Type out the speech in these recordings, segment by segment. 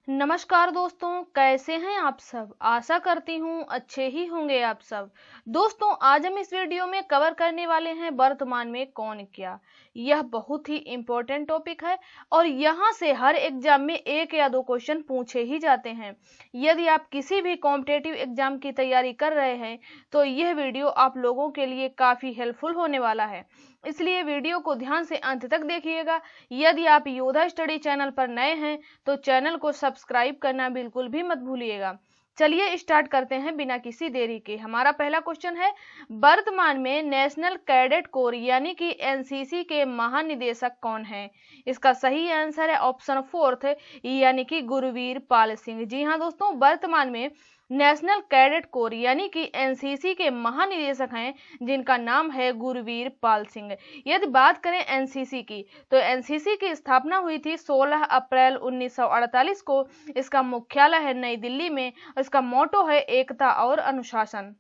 नमस्कार दोस्तों, कैसे हैं आप सब। आशा करती हूँ अच्छे ही होंगे आप सब। दोस्तों, आज हम इस वीडियो में कवर करने वाले हैं वर्तमान में कौन क्या। यह बहुत ही इम्पोर्टेंट टॉपिक है और यहाँ से हर एग्जाम में एक या दो क्वेश्चन पूछे ही जाते हैं। यदि आप किसी भी कॉम्पिटेटिव एग्जाम की तैयारी कर रहे हैं तो यह वीडियो आप लोगों के लिए काफ़ी हेल्पफुल होने वाला है, इसलिए वीडियो को ध्यान से अंत तक देखिएगा। यदि आप योद्धा स्टडी चैनल पर नए हैं तो चैनल को सब्सक्राइब करना बिल्कुल भी मत भूलिएगा। चलिए स्टार्ट करते हैं बिना किसी देरी के। हमारा पहला क्वेश्चन है, वर्तमान में नेशनल कैडेट कोर यानी कि एनसीसी के महानिदेशक कौन है। इसका सही आंसर है ऑप्शन फोर्थ यानी कि गुरवीर पाल सिंह। जी हाँ दोस्तों, वर्तमान में नेशनल कैडेट कोर यानी कि एनसीसी के महानिदेशक हैं जिनका नाम है गुरवीर पाल सिंह। यदि बात करें एनसीसी की तो एनसीसी की स्थापना हुई थी 16 अप्रैल 1948 को। इसका मुख्यालय है नई दिल्ली में और इसका मोटो है एकता और अनुशासन।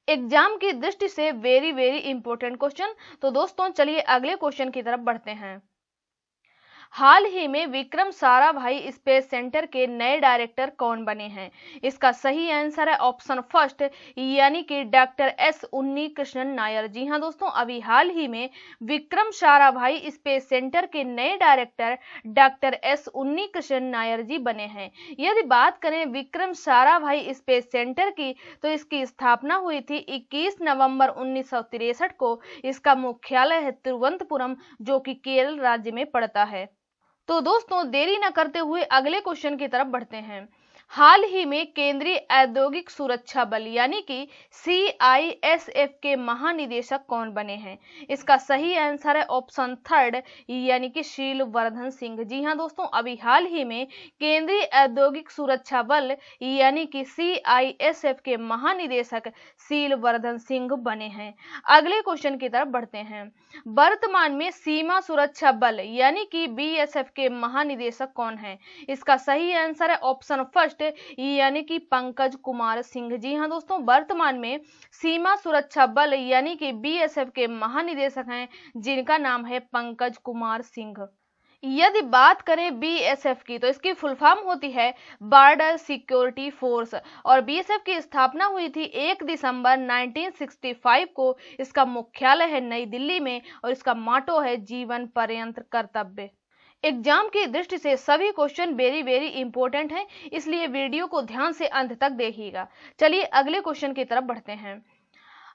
एग्जाम की दृष्टि से वेरी इंपॉर्टेंट क्वेश्चन। तो दोस्तों चलिए अगले क्वेश्चन की तरफ बढ़ते हैं। हाल ही में विक्रम साराभाई स्पेस सेंटर के नए डायरेक्टर कौन बने हैं। इसका सही आंसर है ऑप्शन फर्स्ट यानी कि डॉक्टर एस उन्नी कृष्णन नायर। जी हाँ दोस्तों, अभी हाल ही में विक्रम साराभाई स्पेस सेंटर के नए डायरेक्टर डॉक्टर एस उन्नी कृष्णन नायर जी बने हैं। यदि बात करें विक्रम साराभाई स्पेस सेंटर की तो इसकी स्थापना हुई थी 21 नवंबर 1963 को। इसका मुख्यालय है तिरुवनंतपुरम जो कि केरल राज्य में पड़ता है। तो दोस्तों देरी न करते हुए अगले क्वेश्चन की तरफ बढ़ते हैं। हाल ही में केंद्रीय औद्योगिक सुरक्षा बल यानी कि सीआईएसएफ के महानिदेशक कौन बने हैं। इसका सही आंसर है ऑप्शन थर्ड यानी कि शीलवर्धन सिंह। जी हाँ दोस्तों, अभी हाल ही में केंद्रीय औद्योगिक सुरक्षा बल यानी कि सीआईएसएफ के महानिदेशक शीलवर्धन सिंह बने हैं। अगले क्वेश्चन की तरफ बढ़ते हैं। वर्तमान में सीमा सुरक्षा बल यानी कि बीएसएफ के महानिदेशक कौन है। इसका सही आंसर है ऑप्शन फर्स्ट यानी कि पंकज कुमार सिंह। जी हाँ दोस्तों, वर्तमान में सीमा सुरक्षा बल यानी कि बीएसएफ के महानिदेशक हैं जिनका नाम है पंकज कुमार सिंह। यदि बात करें बीएसएफ की तो इसकी फुल फॉर्म होती है बॉर्डर सिक्योरिटी फोर्स और बीएसएफ की स्थापना हुई थी 1 दिसंबर 1965 को। इसका मुख्यालय है नई दिल्ली में और इसका मोटो है जीवन पर्यंत कर्तव्य। एग्जाम की दृष्टि से सभी क्वेश्चन वेरी इंपॉर्टेंट हैं, इसलिए वीडियो को ध्यान से अंत तक देखिएगा। चलिए अगले क्वेश्चन की तरफ बढ़ते हैं।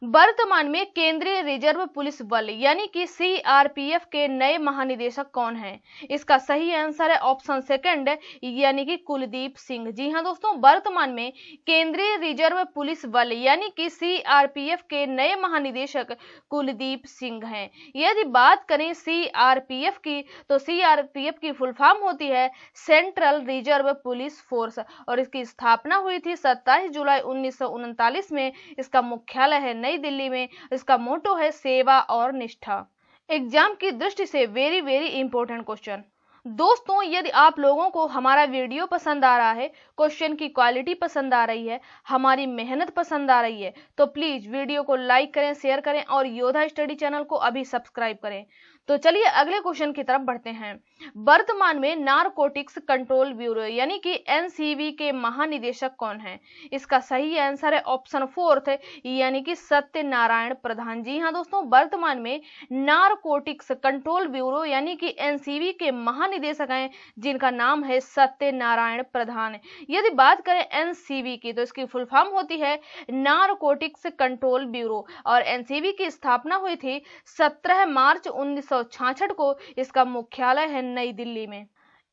वर्तमान में केंद्रीय रिजर्व पुलिस बल यानी कि सीआरपीएफ के नए महानिदेशक कौन हैं। इसका सही आंसर है ऑप्शन सेकंड यानी कि कुलदीप सिंह। जी हाँ दोस्तों, वर्तमान में केंद्रीय रिजर्व पुलिस बल यानी कि सीआरपीएफ के नए महानिदेशक कुलदीप सिंह हैं। यदि बात करें सीआरपीएफ की तो सीआरपीएफ की फुल फॉर्म होती है सेंट्रल रिजर्व पुलिस फोर्स और इसकी स्थापना हुई थी 27 जुलाई 1939 में। इसका मुख्यालय है नई दिल्ली में। इसका मोटो है सेवा और निष्ठा। एग्जाम की दृष्टि से वेरी इंपॉर्टेंट क्वेश्चन। दोस्तों यदि आप लोगों को हमारा वीडियो पसंद आ रहा है, क्वेश्चन की क्वालिटी पसंद आ रही है, हमारी मेहनत पसंद आ रही है तो प्लीज वीडियो को लाइक करें, शेयर करें और योद्धा स्टडी चैनल को अभी सब्सक्राइब करें। तो चलिए अगले क्वेश्चन की तरफ बढ़ते हैं। वर्तमान में नारकोटिक्स कंट्रोल ब्यूरो यानी कि एनसीबी के महानिदेशक कौन हैं। इसका सही आंसर है ऑप्शन फोर्थ यानी कि सत्यनारायण प्रधान। जी हाँ दोस्तों, वर्तमान में नारकोटिक्स कंट्रोल ब्यूरो यानी कि एनसीबी के महानिदेशक हैं जिनका नाम है सत्यनारायण प्रधान। यदि बात करें एनसीबी की तो इसकी फुल फॉर्म होती है नारकोटिक्स कंट्रोल ब्यूरो और एनसीबी की स्थापना हुई थी 17 मार्च 1966 को। इसका मुख्यालय है नई दिल्ली में।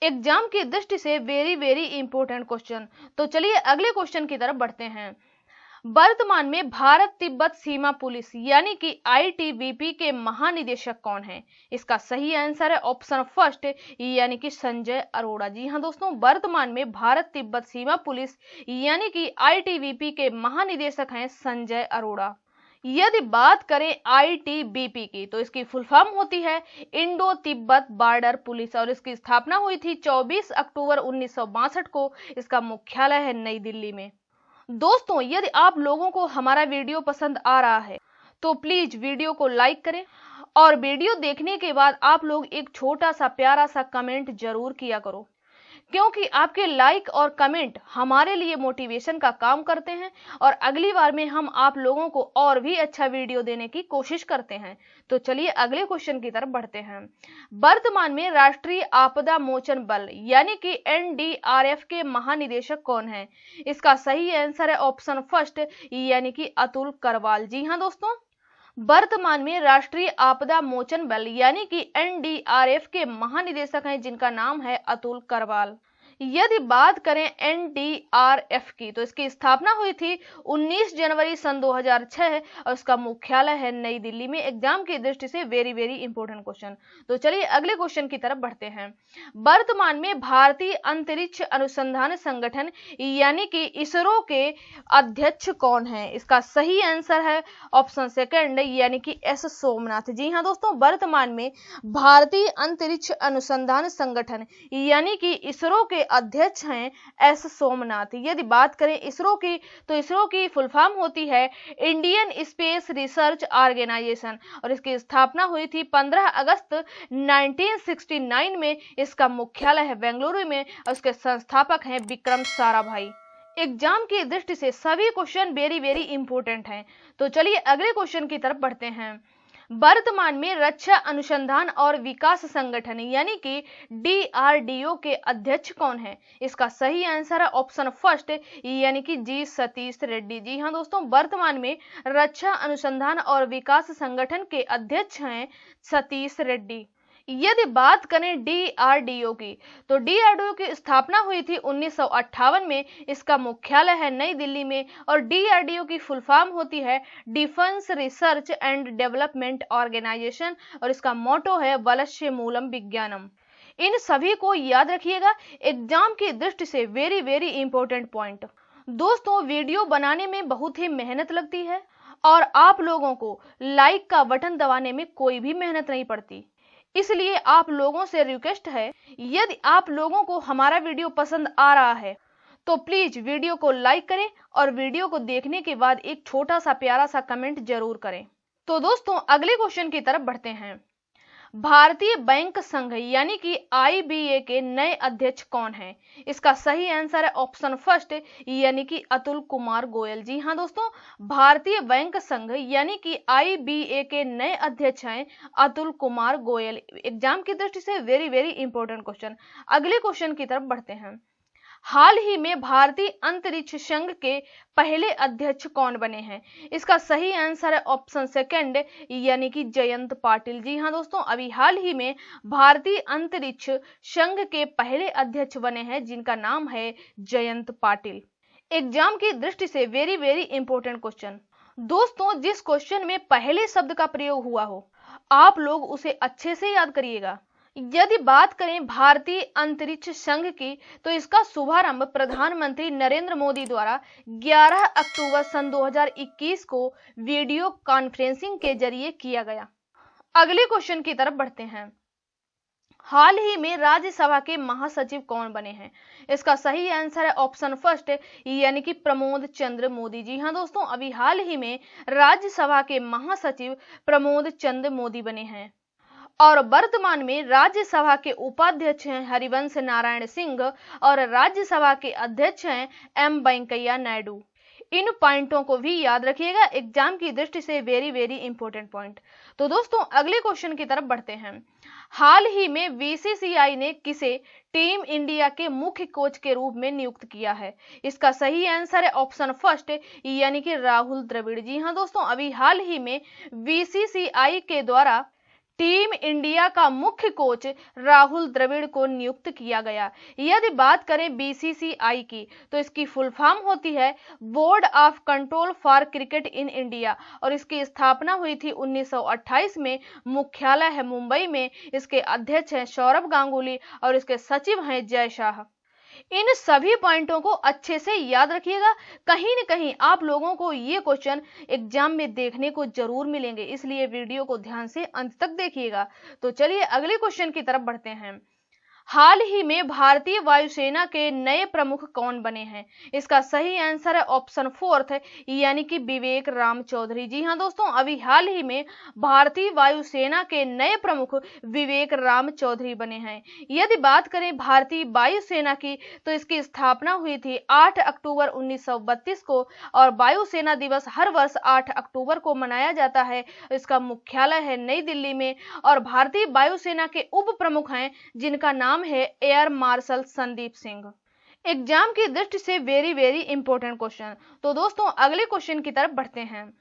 एग्जाम की दृष्टि से वेरी इंपॉर्टेंट क्वेश्चन। तो चलिए अगले क्वेश्चन की तरफ बढ़ते हैं। वर्तमान में भारत तिब्बत सीमा पुलिस यानी कि आईटीबीपी के महानिदेशक कौन हैं। इसका सही आंसर है ऑप्शन फर्स्ट यानी कि संजय अरोड़ा। जी हाँ दोस्तों, वर्तमान में भारत तिब्बत सीमा पुलिस यानी कि आईटीबीपी के महानिदेशक हैं संजय अरोड़ा। यदि बात करें आईटीबीपी की तो इसकी फुल फॉर्म होती है इंडो तिब्बत बॉर्डर पुलिस और इसकी स्थापना हुई थी 24 अक्टूबर 1962 को। इसका मुख्यालय है नई दिल्ली में। दोस्तों यदि आप लोगों को हमारा वीडियो पसंद आ रहा है तो प्लीज वीडियो को लाइक करें और वीडियो देखने के बाद आप लोग एक छोटा सा प्यारा सा कमेंट जरूर किया करो, क्योंकि आपके लाइक और कमेंट हमारे लिए मोटिवेशन का काम करते हैं और अगली बार में हम आप लोगों को और भी अच्छा वीडियो देने की कोशिश करते हैं। तो चलिए अगले क्वेश्चन की तरफ बढ़ते हैं। वर्तमान में राष्ट्रीय आपदा मोचन बल यानी कि एनडीआरएफ के महानिदेशक कौन है? इसका सही आंसर है ऑप्शन फर्स्ट यानी कि अतुल करवाल। जी हाँ दोस्तों, वर्तमान में राष्ट्रीय आपदा मोचन बल यानी कि एनडीआरएफ के महानिदेशक हैं जिनका नाम है अतुल करवाल। यदि बात करें एनडीआरएफ की तो इसकी स्थापना हुई थी 19 जनवरी सन 2006 और इसका मुख्यालय है नई दिल्ली में। एग्जाम की दृष्टि से वेरी वेरी इंपॉर्टेंट क्वेश्चन। तो चलिए अगले क्वेश्चन की तरफ बढ़ते हैं। वर्तमान में भारतीय अंतरिक्ष अनुसंधान संगठन यानी कि इसरो के अध्यक्ष कौन है? इसका सही आंसर है ऑप्शन सेकंड यानी कि एस सोमनाथ। जी हाँ दोस्तों, वर्तमान में भारतीय अंतरिक्ष अनुसंधान संगठन यानी कि इसरो के अध्यक्ष हैं एस सोमनाथ। यदि बात करें इसरो की तो इसरो की फुल फॉर्म होती है इंडियन स्पेस रिसर्च ऑर्गेनाइजेशन और इसकी स्थापना हुई थी 15 अगस्त 1969 में। इसका मुख्यालय है बेंगलुरु में और उसके संस्थापक हैं विक्रम साराभाई। एग्जाम की दृष्टि से सभी क्वेश्चन वेरी वेरी इंपॉर्टेंट हैं। तो चलिए अगले क्वेश्चन की तरफ बढ़ते हैं। वर्तमान में रक्षा अनुसंधान और विकास संगठन यानी कि डीआरडीओ के अध्यक्ष कौन है? इसका सही आंसर है ऑप्शन फर्स्ट यानी कि जी सतीश रेड्डी। जी हाँ दोस्तों, वर्तमान में रक्षा अनुसंधान और विकास संगठन के अध्यक्ष हैं सतीश रेड्डी। यदि बात करें डीआरडीओ की तो डीआरडीओ की स्थापना हुई थी 1958 में। इसका मुख्यालय है नई दिल्ली में और डीआरडीओ की फुल फॉर्म होती है defence research and development organisation और इसका मोटो है वलस्य मूलम विज्ञानम। इन सभी को याद रखिएगा, एग्जाम की दृष्टि से वेरी वेरी इंपॉर्टेंट पॉइंट। दोस्तों, वीडियो बनाने में बहुत ही मेहनत लगती है और आप लोगों को लाइक का बटन दबाने में कोई भी मेहनत नहीं पड़ती। इसलिए आप लोगों से रिक्वेस्ट है, यदि आप लोगों को हमारा वीडियो पसंद आ रहा है तो प्लीज वीडियो को लाइक करें और वीडियो को देखने के बाद एक छोटा सा प्यारा सा कमेंट जरूर करें। तो दोस्तों अगले क्वेश्चन की तरफ बढ़ते हैं। भारतीय बैंक संघ यानी कि आईबीए के नए अध्यक्ष कौन है? इसका सही आंसर है ऑप्शन फर्स्ट यानी कि अतुल कुमार गोयल। जी हाँ दोस्तों, भारतीय बैंक संघ यानी कि आईबीए के नए अध्यक्ष हैं अतुल कुमार गोयल। एग्जाम की दृष्टि से वेरी वेरी इंपॉर्टेंट क्वेश्चन। अगले क्वेश्चन की तरफ बढ़ते हैं। हाल ही में भारतीय अंतरिक्ष संघ के पहले अध्यक्ष कौन बने हैं? इसका सही आंसर है ऑप्शन सेकंड यानी कि जयंत पाटिल। जी हाँ दोस्तों, अभी हाल ही में भारतीय अंतरिक्ष संघ के पहले अध्यक्ष बने हैं जिनका नाम है जयंत पाटिल। एग्जाम की दृष्टि से वेरी वेरी इंपॉर्टेंट क्वेश्चन। दोस्तों, जिस क्वेश्चन में पहले शब्द का प्रयोग हुआ हो आप लोग उसे अच्छे से याद करिएगा। यदि बात करें भारतीय अंतरिक्ष संघ की तो इसका शुभारंभ प्रधानमंत्री नरेंद्र मोदी द्वारा 11 अक्टूबर सन 2021 को वीडियो कॉन्फ्रेंसिंग के जरिए किया गया। अगले क्वेश्चन की तरफ बढ़ते हैं। हाल ही में राज्यसभा के महासचिव कौन बने हैं? इसका सही आंसर है ऑप्शन फर्स्ट यानी कि प्रमोद चंद्र मोदी। जी हाँ दोस्तों, अभी हाल ही में राज्यसभा के महासचिव प्रमोद चंद्र मोदी बने हैं और वर्तमान में राज्यसभा के उपाध्यक्ष हैं हरिवंश नारायण सिंह और राज्यसभा के अध्यक्ष हैं एम वेंकैया नायडू। इन पॉइंटों को भी याद रखिएगा, एग्जाम की दृष्टि से वेरी वेरी इंपॉर्टेंट पॉइंट। तो दोस्तों अगले क्वेश्चन की तरफ बढ़ते हैं। हाल ही में बीसीसीआई ने किसे टीम इंडिया के मुख्य कोच के रूप में नियुक्त किया है? इसका सही आंसर है ऑप्शन फर्स्ट यानी कि राहुल द्रविड़। जी हाँ दोस्तों, अभी हाल ही में बीसीसीआई के द्वारा टीम इंडिया का मुख्य कोच राहुल द्रविड़ को नियुक्त किया गया। यदि बात करें बीसीसीआई की तो इसकी फुल फॉर्म होती है board of control for cricket in India और इसकी स्थापना हुई थी 1928 में। मुख्यालय है मुंबई में। इसके अध्यक्ष हैं सौरभ गांगुली और इसके सचिव हैं जय शाह। इन सभी पॉइंटों को अच्छे से याद रखिएगा, कहीं न कहीं आप लोगों को ये क्वेश्चन एग्जाम में देखने को जरूर मिलेंगे, इसलिए वीडियो को ध्यान से अंत तक देखिएगा। तो चलिए अगले क्वेश्चन की तरफ बढ़ते हैं। हाल ही में भारतीय वायुसेना के नए प्रमुख कौन बने हैं? इसका सही आंसर है ऑप्शन फोर्थ है, यानी कि विवेक राम चौधरी। जी हाँ दोस्तों, अभी हाल ही में भारतीय वायुसेना के नए प्रमुख विवेक राम चौधरी बने हैं। यदि बात करें भारतीय वायुसेना की, तो इसकी स्थापना हुई थी 8 अक्टूबर 1932 को और वायुसेना दिवस हर वर्ष 8 अक्टूबर को मनाया जाता है। इसका मुख्यालय है नई दिल्ली में और भारतीय वायुसेना के उप प्रमुख हैं जिनका नाम है air marshal Sandeep Singh. Exam की दृष्टि से वेरी इंपॉर्टेंट क्वेश्चन। तो दोस्तों अगले क्वेश्चन की तरफ बढ़ते हैं।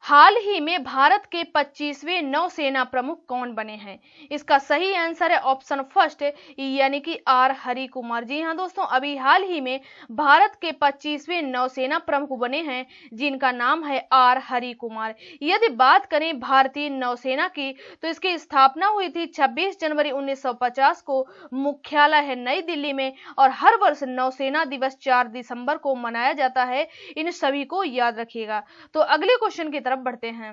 हाल ही में भारत के 25वें नौसेना प्रमुख कौन बने हैं? इसका सही आंसर है ऑप्शन फर्स्ट यानी कि आर हरि कुमार। जी हाँ दोस्तों, अभी हाल ही में भारत के 25वें नौसेना प्रमुख बने हैं जिनका नाम है आर हरि कुमार। यदि बात करें भारतीय नौसेना की, तो इसकी स्थापना हुई थी 26 जनवरी 1950 को। मुख्यालय है नई दिल्ली में और हर वर्ष नौसेना दिवस 4 दिसंबर को मनाया जाता है। इन सभी को याद रखिएगा। तो अगले क्वेश्चन की तरफ बढ़ते हैं।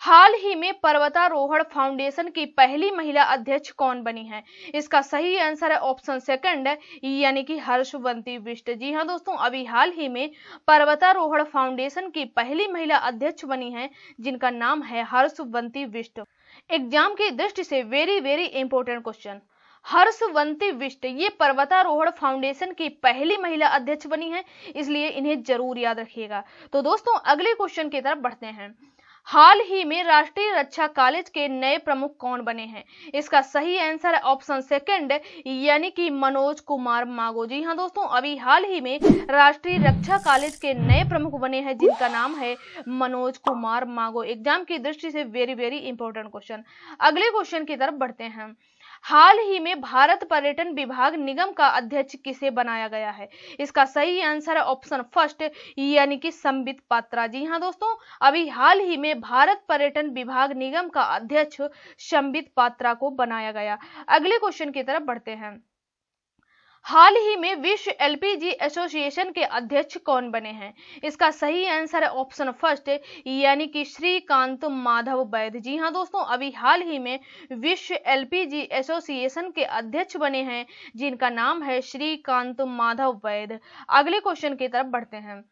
हाल ही में पर्वतारोहण फाउंडेशन की पहली महिला अध्यक्ष कौन बनी है? इसका सही आंसर है ऑप्शन सेकंड यानी कि हर्षवंती बिष्ट। जी हाँ दोस्तों, अभी हाल ही में पर्वतारोहण फाउंडेशन की पहली महिला अध्यक्ष बनी है जिनका नाम है हर्षवंती बिष्ट। एग्जाम की दृष्टि से very important question. Harshwanti Bisht ये पर्वतारोहण फाउंडेशन की पहली महिला अध्यक्ष बनी है, इसलिए इन्हें जरूर याद रखिएगा। तो दोस्तों अगले क्वेश्चन की तरफ बढ़ते हैं। हाल ही में राष्ट्रीय रक्षा कॉलेज के नए प्रमुख कौन बने हैं? इसका सही आंसर है ऑप्शन सेकंड यानी कि मनोज कुमार मागो। जी हाँ दोस्तों, अभी हाल ही में राष्ट्रीय रक्षा कॉलेज के नए प्रमुख बने हैं जिनका नाम है मनोज कुमार मागो। एग्जाम की दृष्टि से वेरी इंपॉर्टेंट क्वेश्चन। अगले क्वेश्चन की तरफ बढ़ते हैं। हाल ही में भारत पर्यटन विभाग निगम का अध्यक्ष किसे बनाया गया है? इसका सही आंसर है ऑप्शन फर्स्ट यानी कि संबित पात्रा। जी हाँ दोस्तों, अभी हाल ही में भारत पर्यटन विभाग निगम का अध्यक्ष संबित पात्रा को बनाया गया। अगले क्वेश्चन की तरफ बढ़ते हैं। हाल ही में विश्व एलपीजी एसोसिएशन के अध्यक्ष कौन बने हैं? इसका सही आंसर है ऑप्शन फर्स्ट यानी कि श्रीकांत माधव वैद। जी हाँ दोस्तों, अभी हाल ही में विश्व एलपीजी एसोसिएशन के अध्यक्ष बने हैं जिनका नाम है श्रीकांत माधव वैद। अगले क्वेश्चन की तरफ बढ़ते हैं।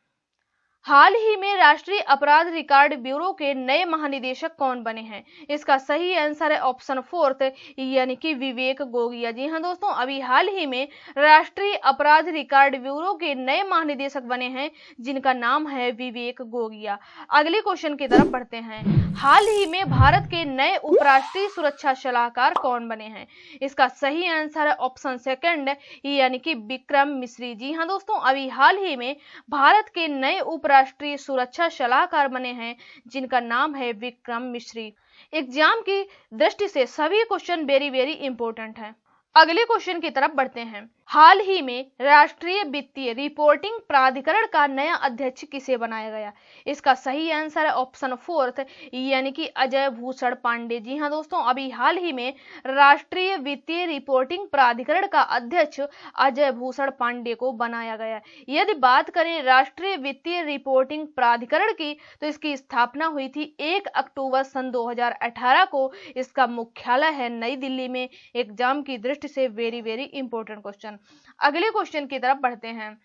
हाल ही में राष्ट्रीय अपराध रिकॉर्ड ब्यूरो के नए महानिदेशक कौन बने हैं? इसका सही आंसर है ऑप्शन फोर्थ यानी कि विवेक गोगिया। जी हाँ दोस्तों, अभी हाल ही में राष्ट्रीय अपराध रिकॉर्ड ब्यूरो के नए महानिदेशक बने हैं जिनका नाम है विवेक गोगिया। अगले क्वेश्चन की तरफ बढ़ते हैं। हाल ही में भारत के नए उपराष्ट्रीय सुरक्षा सलाहकार कौन बने हैं? इसका सही आंसर है ऑप्शन सेकंड यानी कि विक्रम मिश्री। जी हाँ दोस्तों, अभी हाल ही में भारत के नए राष्ट्रीय सुरक्षा सलाहकार बने हैं जिनका नाम है विक्रम मिश्री। एग्जाम की दृष्टि से सभी क्वेश्चन वेरी इंपॉर्टेंट हैं। अगले क्वेश्चन की तरफ बढ़ते हैं। हाल ही में राष्ट्रीय वित्तीय रिपोर्टिंग प्राधिकरण का नया अध्यक्ष किसे बनाया गया? इसका सही आंसर है ऑप्शन फोर्थ यानी कि अजय भूषण पांडे। जी हाँ दोस्तों, अभी हाल ही में राष्ट्रीय वित्तीय रिपोर्टिंग प्राधिकरण का अध्यक्ष अजय भूषण पांडे को बनाया गया। यदि बात करें राष्ट्रीय वित्तीय रिपोर्टिंग प्राधिकरण की, तो इसकी स्थापना हुई थी 1 अक्टूबर सन 2018 को। इसका मुख्यालय है नई दिल्ली में। एग्जाम की दृष्टि से वेरी इंपॉर्टेंट क्वेश्चन। अगले क्वेश्चन की तरफ बढ़ते हैं।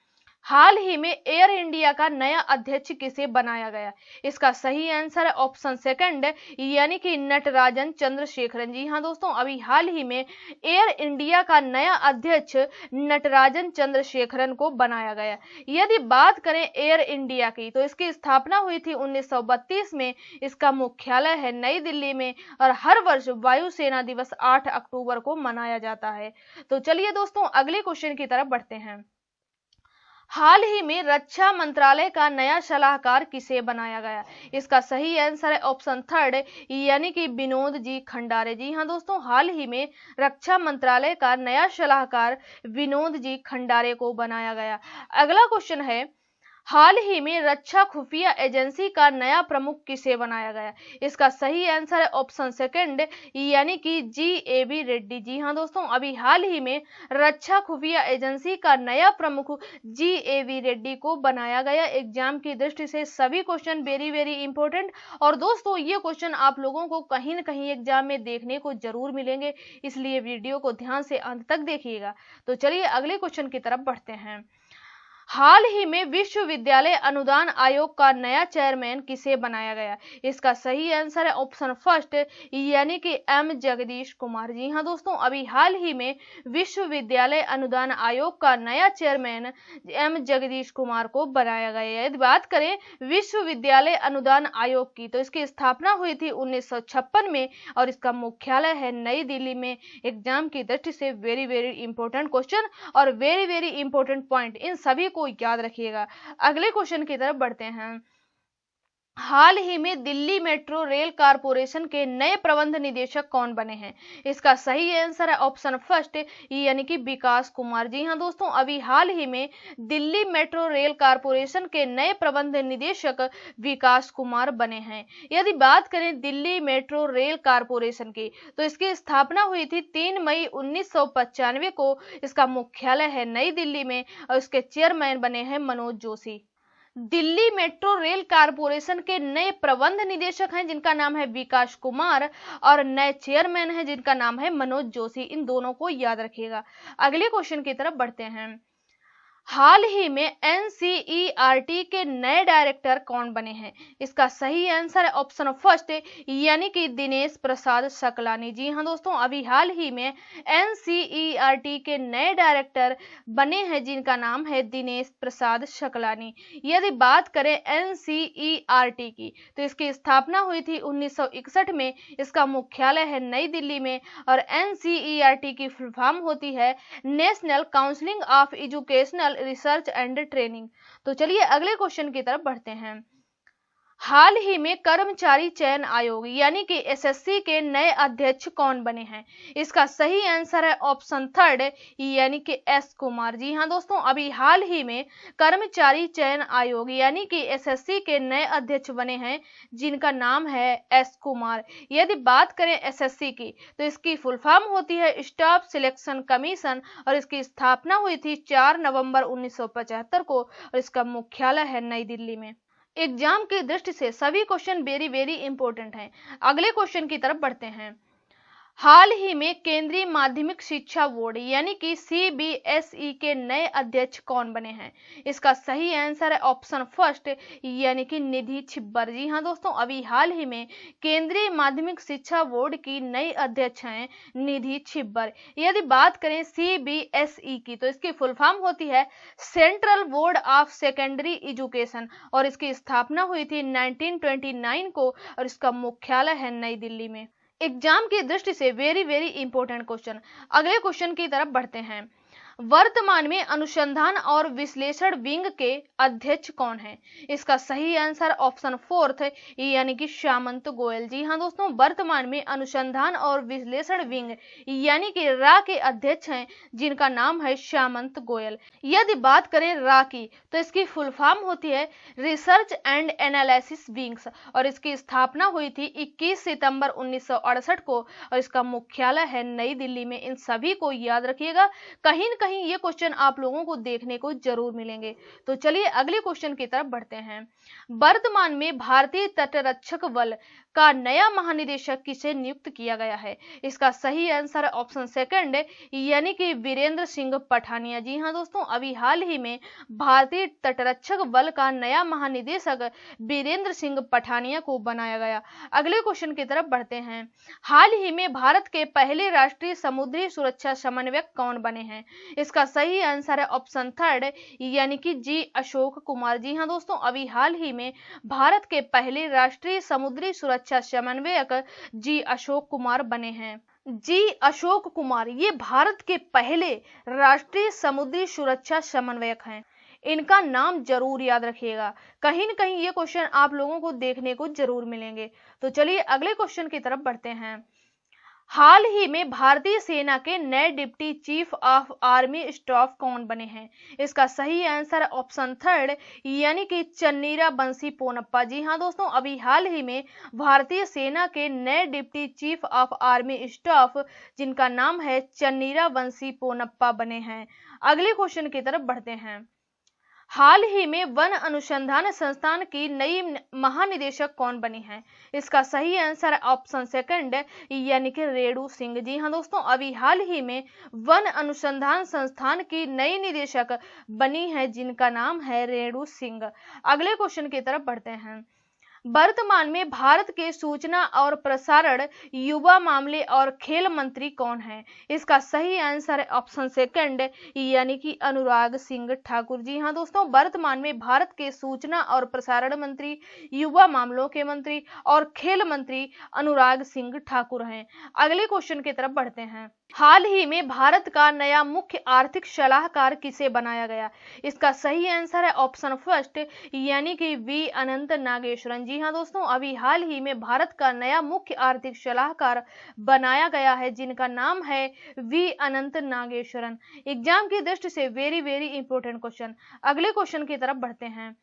हाल ही में एयर इंडिया का नया अध्यक्ष किसे बनाया गया? इसका सही आंसर है ऑप्शन सेकंड यानी कि नटराजन चंद्रशेखरन। जी हाँ दोस्तों, अभी हाल ही में एयर इंडिया का नया अध्यक्ष नटराजन चंद्रशेखरन को बनाया गया। यदि बात करें एयर इंडिया की, तो इसकी स्थापना हुई थी 1932 में। इसका मुख्यालय है नई दिल्ली में और हर वर्ष वायुसेना दिवस 8 अक्टूबर को मनाया जाता है। तो चलिए दोस्तों अगले क्वेश्चन की तरफ बढ़ते हैं। हाल ही में रक्षा मंत्रालय का नया सलाहकार किसे बनाया गया? इसका सही आंसर है ऑप्शन थर्ड यानी कि विनोद जी खंडारे। जी हाँ दोस्तों, हाल ही में रक्षा मंत्रालय का नया सलाहकार विनोद जी खंडारे को बनाया गया। अगला क्वेश्चन है। हाल ही में रक्षा खुफिया एजेंसी का नया प्रमुख किसे बनाया गया? इसका सही आंसर है ऑप्शन सेकंड, यानी कि GAV रेड्डी। जी हाँ दोस्तों, अभी हाल ही में रक्षा खुफिया एजेंसी का नया प्रमुख GAV रेड्डी को बनाया गया। एग्जाम की दृष्टि से सभी क्वेश्चन वेरी वेरी इंपॉर्टेंट, और दोस्तों ये क्वेश्चन आप लोगों को कहीं न कहीं एग्जाम में देखने को जरूर मिलेंगे, इसलिए वीडियो को ध्यान से अंत तक देखिएगा। तो चलिए अगले क्वेश्चन की तरफ बढ़ते हैं। हाल ही में विश्वविद्यालय अनुदान आयोग का नया चेयरमैन किसे बनाया गया? इसका सही आंसर है ऑप्शन फर्स्ट, यानी कि M जगदीश कुमार। जी हाँ दोस्तों, अभी हाल ही में विश्वविद्यालय अनुदान आयोग का नया चेयरमैन M जगदीश कुमार को बनाया गया है। यदि बात करें विश्वविद्यालय अनुदान आयोग की, तो इसकी स्थापना हुई थी 1956 में और इसका मुख्यालय है नई दिल्ली में। एग्जाम की दृष्टि से वेरी वेरी इंपॉर्टेंट क्वेश्चन और वेरी वेरी इंपॉर्टेंट पॉइंट, इन सभी को याद रखिएगा। अगले क्वेश्चन की तरफ बढ़ते हैं। हाल ही में दिल्ली मेट्रो रेल कारपोरेशन के नए प्रबंध निदेशक कौन बने हैं? इसका सही आंसर है ऑप्शन फर्स्ट, यानी कि विकास कुमार। जी हाँ दोस्तों, अभी हाल ही में दिल्ली मेट्रो रेल कारपोरेशन के नए प्रबंध निदेशक विकास कुमार बने हैं। यदि बात करें दिल्ली मेट्रो रेल कारपोरेशन की, तो इसकी स्थापना हुई थी 3 मई 1995 को। इसका मुख्यालय है नई दिल्ली में और इसके चेयरमैन बने हैं Manoj Joshi. Delhi metro rail corporation के नए प्रबंध निदेशक हैं जिनका नाम है विकास कुमार, और नए चेयरमैन हैं जिनका नाम है मनोज जोशी। इन दोनों को याद रखिएगा। अगले क्वेश्चन की तरफ बढ़ते हैं। हाल ही में NCERT के नए डायरेक्टर कौन बने हैं? इसका सही आंसर है ऑप्शन फर्स्ट, यानी कि दिनेश प्रसाद सकलानी। जी हाँ दोस्तों, अभी हाल ही में NCERT के नए डायरेक्टर बने हैं जिनका नाम है दिनेश प्रसाद सकलानी। यदि बात करें NCERT की, तो इसकी स्थापना हुई थी 1961 में। इसका मुख्यालय है नई दिल्ली में और NCERT की फुल फॉर्म होती है national council of educational research and training. तो चलिए अगले क्वेश्चन की तरफ बढ़ते हैं। हाल ही में कर्मचारी चयन आयोग यानी कि SSC के नए अध्यक्ष कौन बने हैं? इसका सही आंसर है ऑप्शन थर्ड, यानी कि S कुमार। जी हाँ दोस्तों, अभी हाल ही में कर्मचारी चयन आयोग यानी कि SSC के नए अध्यक्ष बने हैं जिनका नाम है S कुमार। यदि बात करें SSC की, तो इसकी फुल फॉर्म होती है स्टाफ सिलेक्शन कमीशन और इसकी स्थापना हुई थी 4 नवंबर 1975 को और इसका मुख्यालय है नई दिल्ली में। एग्जाम की दृष्टि से सभी क्वेश्चन वेरी वेरी इंपॉर्टेंट हैं। अगले क्वेश्चन की तरफ बढ़ते हैं। हाल ही में केंद्रीय माध्यमिक शिक्षा बोर्ड यानी कि CBSE के नए अध्यक्ष कौन बने हैं? इसका सही आंसर है ऑप्शन फर्स्ट, यानी कि निधि छिब्बर। जी हाँ दोस्तों, अभी हाल ही में केंद्रीय माध्यमिक शिक्षा बोर्ड की नई अध्यक्ष हैं निधि छिब्बर। यदि बात करें CBSE की, तो इसकी फुल फॉर्म होती है central board of secondary education और इसकी स्थापना हुई थी 1929 को और इसका मुख्यालय है नई दिल्ली में। एग्जाम की दृष्टि से वेरी वेरी इंपॉर्टेंट क्वेश्चन। अगले क्वेश्चन की तरफ बढ़ते हैं। वर्तमान में अनुसंधान और विश्लेषण विंग के अध्यक्ष कौन हैं? इसका सही आंसर ऑप्शन फोर्थ, यानी कि सामंत गोयल। जी हाँ दोस्तों, वर्तमान में अनुसंधान और विश्लेषण विंग यानी कि रा के अध्यक्ष हैं जिनका नाम है सामंत गोयल। यदि बात करें रा की, तो इसकी फुल फॉर्म होती है रिसर्च एंड एनालिसिस विंग्स और इसकी स्थापना हुई थी 21 सितंबर 1968 को और इसका मुख्यालय है नई दिल्ली में। इन सभी को याद रखिएगा, कहीं न कहीं ये क्वेश्चन आप लोगों को देखने को जरूर मिलेंगे। तो चलिए अगले क्वेश्चन की तरफ बढ़ते हैं। वर्तमान में भारतीय तटरक्षक बल का नया महानिदेशक किसे नियुक्त किया गया है? इसका सही आंसर है ऑप्शन सेकंड, यानी कि वीरेंद्र सिंह पठानिया। जी हाँ दोस्तों, अभी हाल ही में भारतीय तटरक्षक बल का नया महानिदेशक वीरेंद्र सिंह पठानिया को बनाया गया। अगले क्वेश्चन की तरफ बढ़ते हैं। हाल ही में भारत के पहले राष्ट्रीय समुद्री सुरक्षा समन्वयक कौन बने हैं? इसका सही आंसर है ऑप्शन थर्ड, यानी कि जी अशोक कुमार। जी हाँ दोस्तों, अभी हाल ही में भारत के पहले राष्ट्रीय समुद्री सुरक्षा समन्वयक जी अशोक कुमार बने हैं। जी अशोक कुमार ये भारत के पहले राष्ट्रीय समुद्री सुरक्षा समन्वयक हैं। इनका नाम जरूर याद रखिएगा, कहीं न कहीं ये क्वेश्चन आप लोगों को देखने को जरूर मिलेंगे। तो चलिए अगले क्वेश्चन की तरफ बढ़ते हैं। हाल ही में भारतीय सेना के नए deputy chief of army staff कौन बने हैं? इसका सही आंसर ऑप्शन थर्ड यानी कि चन्नीरा बंसी पोनप्पा। जी हाँ दोस्तों, अभी हाल ही में भारतीय सेना के नए deputy chief of army staff जिनका नाम है चन्नीरा बंसी पोनप्पा बने हैं। अगले क्वेश्चन की तरफ बढ़ते हैं। हाल ही में वन अनुसंधान संस्थान की नई महानिदेशक कौन बनी है? इसका सही आंसर ऑप्शन सेकंड यानी कि रेणु सिंह। जी हाँ दोस्तों, अभी हाल ही में वन अनुसंधान संस्थान की नई निदेशक बनी है जिनका नाम है रेणु सिंह। अगले क्वेश्चन की तरफ बढ़ते हैं। वर्तमान में भारत के सूचना और प्रसारण, युवा मामले और खेल मंत्री कौन है? इसका सही आंसर है ऑप्शन सेकंड यानी कि अनुराग सिंह ठाकुर। जी हाँ दोस्तों, वर्तमान में भारत के सूचना और प्रसारण मंत्री, युवा मामलों के मंत्री और खेल मंत्री अनुराग सिंह ठाकुर हैं। अगले क्वेश्चन की तरफ बढ़ते हैं। हाल ही में भारत का नया मुख्य आर्थिक सलाहकार किसे बनाया गया? इसका सही आंसर है ऑप्शन फर्स्ट यानी कि वी अनंत नागेश्वरन। जी हाँ दोस्तों, अभी हाल ही में भारत का नया मुख्य आर्थिक सलाहकार बनाया गया है जिनका नाम है वी अनंत नागेश्वरन। एग्जाम की दृष्टि से वेरी इंपॉर्टेंट क्वेश्चन। अगले क्वेश्चन की तरफ बढ़ते हैं।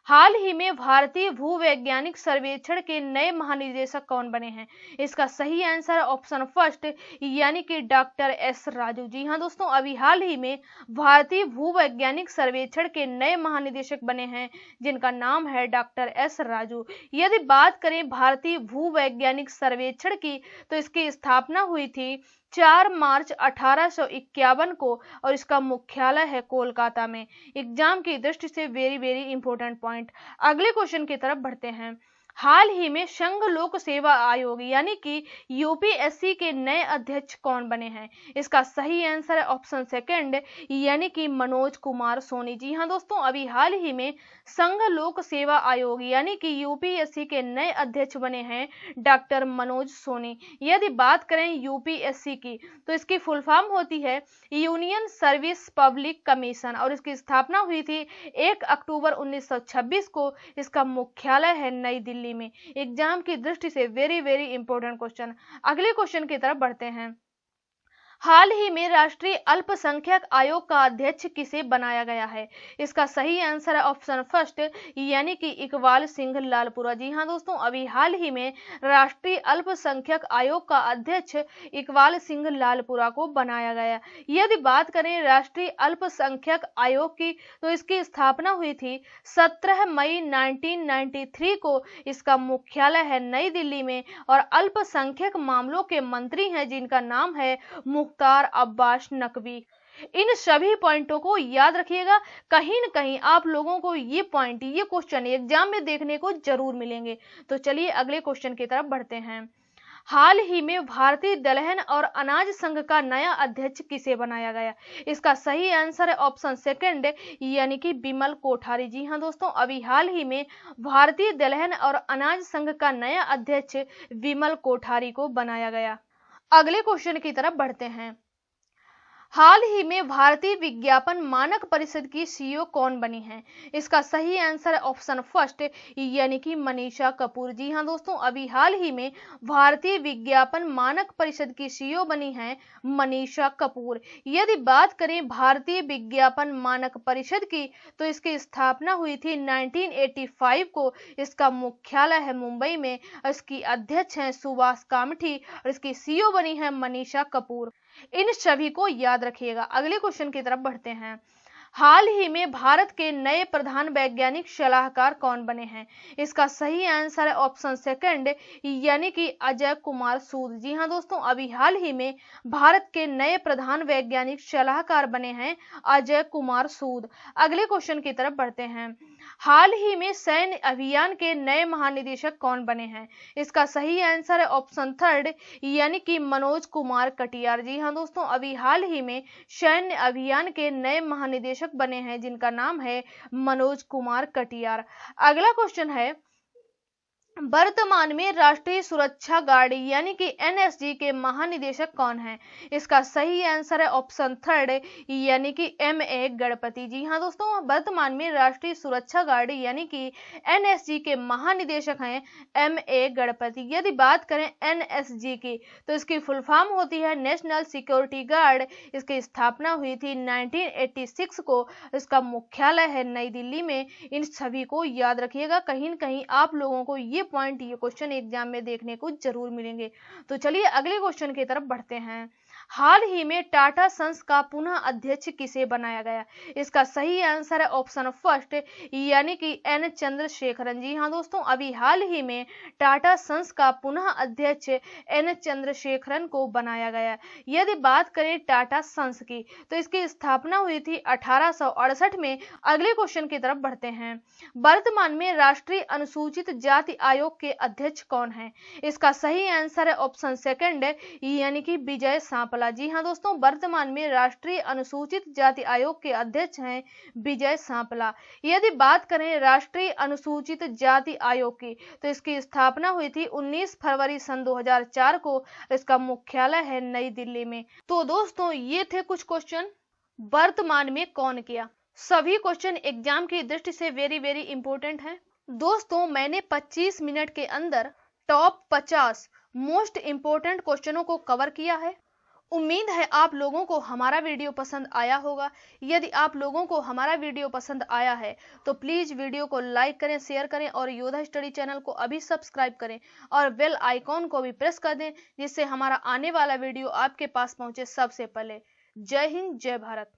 हाल ही में भारतीय भूवैज्ञानिक सर्वेक्षण के नए महानिदेशक कौन बने हैं? इसका सही आंसर ऑप्शन फर्स्ट यानी कि डॉक्टर एस राजू। जी हाँ दोस्तों, अभी हाल ही में भारतीय भूवैज्ञानिक सर्वेक्षण के नए महानिदेशक बने हैं जिनका नाम है डॉक्टर एस राजू। यदि बात करें भारतीय भूवैज्ञानिक सर्वेक्षण की तो इसकी स्थापना हुई थी 4 मार्च 1851 को और इसका मुख्यालय है कोलकाता में। एग्जाम की दृष्टि से वेरी इंपॉर्टेंट पॉइंट। अगले क्वेश्चन की तरफ बढ़ते हैं। हाल ही में संघ लोक सेवा आयोग यानी कि यूपीएससी के नए अध्यक्ष कौन बने हैं? इसका सही आंसर है ऑप्शन सेकंड यानी कि मनोज कुमार सोनी। जी हाँ दोस्तों, अभी हाल ही में संघ लोक सेवा आयोग यानी कि यूपीएससी के नए अध्यक्ष बने हैं डॉक्टर मनोज सोनी। यदि बात करें यूपीएससी की तो इसकी फुल फॉर्म होती है यूनियन सर्विस पब्लिक कमीशन और इसकी स्थापना हुई थी 1 अक्टूबर 1926 को। इसका मुख्यालय है नई दिल्ली में। एग्जाम की दृष्टि से वेरी इंपॉर्टेंट क्वेश्चन। अगले क्वेश्चन की तरफ बढ़ते हैं। हाल ही में राष्ट्रीय अल्पसंख्यक आयोग का अध्यक्ष किसे बनाया गया है? इसका सही आंसर है ऑप्शन फर्स्ट यानी कि इकबाल सिंह लालपुरा। जी हाँ दोस्तों, अभी हाल ही में राष्ट्रीय अल्पसंख्यक आयोग का अध्यक्ष इकबाल सिंह लालपुरा को बनाया गया। यदि बात करें राष्ट्रीय अल्पसंख्यक आयोग की तो इसकी स्थापना हुई थी 17 मई 1993 को। इसका मुख्यालय है नई दिल्ली में और अल्पसंख्यक मामलों के मंत्री हैं जिनका नाम है मुख्तार अब्बास नकवी। इन सभी पॉइंटों को याद रखिएगा, कहीं न कहीं आप लोगों को ये पॉइंट, ये क्वेश्चन एग्जाम में देखने को जरूर मिलेंगे। तो चलिए अगले क्वेश्चन की तरफ बढ़ते हैं। हाल ही में भारतीय दलहन और अनाज संघ का नया अध्यक्ष किसे बनाया गया? इसका सही आंसर है ऑप्शन सेकंड यानी कि बिमल कोठारी। जी हाँ दोस्तों, अभी हाल ही में भारतीय दलहन और अनाज संघ का नया अध्यक्ष बिमल कोठारी को बनाया गया। अगले क्वेश्चन की तरफ बढ़ते हैं। हाल ही में भारतीय विज्ञापन मानक परिषद की सीईओ कौन बनी है? इसका सही आंसर है ऑप्शन फर्स्ट यानी कि मनीषा कपूर। जी हाँ दोस्तों, अभी हाल ही में भारतीय विज्ञापन मानक परिषद की सीईओ बनी है मनीषा कपूर। यदि बात करें भारतीय विज्ञापन मानक परिषद की तो इसकी स्थापना हुई थी 1985 को। इसका मुख्यालय है मुंबई में। इसकी अध्यक्ष हैं सुभाष कामठी और इसकी सीईओ बनी है मनीषा कपूर। इन सभी को याद रखिएगा। अगले क्वेश्चन की तरफ बढ़ते हैं। हाल ही में भारत के नए प्रधान वैज्ञानिक सलाहकार कौन बने हैं? इसका सही आंसर है ऑप्शन सेकंड यानी कि अजय कुमार सूद। जी हाँ दोस्तों, अभी हाल ही में भारत के नए प्रधान वैज्ञानिक सलाहकार बने हैं अजय कुमार सूद। अगले क्वेश्चन की तरफ बढ़ते हैं। हाल ही में सैन्य अभियान के नए महानिदेशक कौन बने हैं? इसका सही आंसर है ऑप्शन थर्ड यानी कि मनोज कुमार कटियार। जी हाँ दोस्तों, अभी हाल ही में सैन्य अभियान के नए महानिदेशक बने हैं जिनका नाम है मनोज कुमार कटियार। अगला क्वेश्चन है, वर्तमान में राष्ट्रीय सुरक्षा गार्ड यानी कि एनएसजी के महानिदेशक कौन हैं? इसका सही आंसर है ऑप्शन थर्ड यानी कि एमए गणपति। जी हाँ दोस्तों, वर्तमान में राष्ट्रीय सुरक्षा गार्ड यानी कि एनएसजी के महानिदेशक हैं एमए गणपति। यदि बात करें एनएसजी की तो इसकी फुल फॉर्म होती है नेशनल सिक्योरिटी गार्ड। इसकी स्थापना हुई थी 1986 को। इसका मुख्यालय है नई दिल्ली में। इन सभी को याद रखिएगा, कहीं न कहीं आप लोगों को ये क्वेश्चन एग्जाम में देखने को जरूर मिलेंगे। तो चलिए अगले क्वेश्चन की तरफ बढ़ते हैं। हाल ही में टाटा सन्स का पुनः अध्यक्ष किसे बनाया गया? इसका सही आंसर है ऑप्शन फर्स्ट यानी कि एन चंद्रशेखरन। जी हाँ दोस्तों, अभी हाल ही में टाटा सन्स का पुनः अध्यक्ष एन चंद्रशेखरन को बनाया गया। यदि बात करें टाटा सन्स की तो इसकी स्थापना हुई थी 1868 में। अगले क्वेश्चन की तरफ बढ़ते हैं। वर्तमान में राष्ट्रीय अनुसूचित जाति आयोग के अध्यक्ष कौन है? इसका सही आंसर है ऑप्शन सेकंड यानी कि विजय सांपला। जी हाँ दोस्तों, वर्तमान में राष्ट्रीय अनुसूचित जाति आयोग के अध्यक्ष हैं विजय सांपला। यदि बात करें राष्ट्रीय अनुसूचित जाति आयोग की तो इसकी स्थापना हुई थी 19 फरवरी सन 2004 को। इसका मुख्यालय है नई दिल्ली में। तो दोस्तों ये थे कुछ क्वेश्चन वर्तमान में कौन किया। सभी क्वेश्चन एग्जाम की दृष्टि से वेरी इंपॉर्टेंट हैं। दोस्तों मैंने 25 मिनट के अंदर टॉप 50 मोस्ट इंपोर्टेंट क्वेश्चनों को कवर किया है। उम्मीद है आप लोगों को हमारा वीडियो पसंद आया होगा। यदि आप लोगों को हमारा वीडियो पसंद आया है तो प्लीज वीडियो को लाइक करें, शेयर करें और योद्धा स्टडी चैनल को अभी सब्सक्राइब करें और बेल आइकॉन को भी प्रेस कर दें, जिससे हमारा आने वाला वीडियो आपके पास पहुंचे सबसे पहले। जय हिंद, जय भारत।